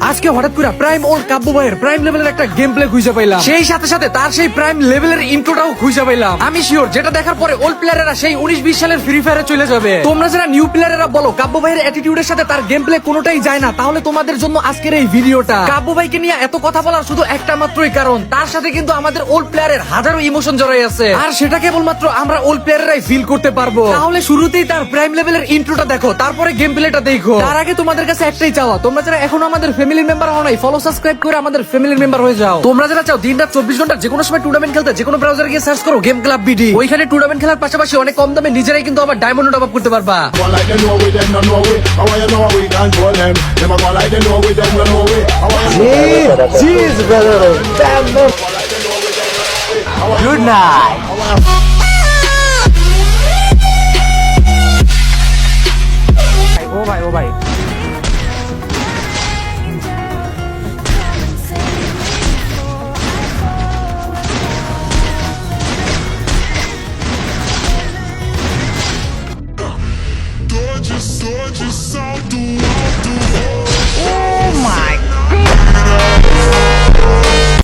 আজকে হঠাৎ করে প্রাইম ওর কাব্য ভাইয়ের প্রাইম লেভেলের একটা গেম প্লে খুঁজে পাইলাম, সেই সাথে সাথে তার সেই প্রাইম লেভেলের ইন্ট্রোটাও খুঁজে পাইলাম। আমি শিওর যেটা দেখার পরে ওল্ড প্লেয়ারেরা সেই 19-20 সালের ফ্রি ফায়ারে চলে যাবে। তোমরা যারা নিউ প্লেয়ারেরা বলো কাব্য ভাইয়ের অ্যাটিটিউডের সাথে তার গেম প্লে কোনোটাই যায় না, তাহলে তোমাদের জন্য আজকের এই ভিডিওটা। কাব্য ভাইকে নিয়ে এত কথা বলার শুধু একটা মাত্রই কারণ, তার সাথে কিন্তু আমাদের ওল্ড প্লেয়ারের হাজারো ইমোশন জড়াই আছে, আর সেটা কেবলমাত্র আমরা ওল্ড প্লেয়ারেরাই ফিল করতে পারবো। তাহলে শুরুতেই তার প্রাইম লেভেলের ইন্ট্রোটা দেখো, তারপরে গেম প্লেটা দেখো। তার আগে তোমাদের কাছে একটাই চাওয়া, তোমরা যারা এখনো আমাদের ফ্যামিলি মেম্বার হও নাই, ফলো সাবস্ক্রাইব করে আমাদের ফ্যামিলির মেম্বার হয়ে যাও। তোমরা যারা চাও দিন রাত 24 ঘন্টা যে কোনো সময় টুর্নামেন্ট খেলতে, যে কোনো ব্রাউজারে গিয়ে সার্চ করো গেম ক্লাব বিডি, ওইখানে টুর্নামেন্ট খেলার পাশাপাশি অনেক কম দামে নিজেরাই কিন্তু আবার ডায়মন্ড টপ আপ করতে পারবা। Jeez, brother. Damn, man. Good night.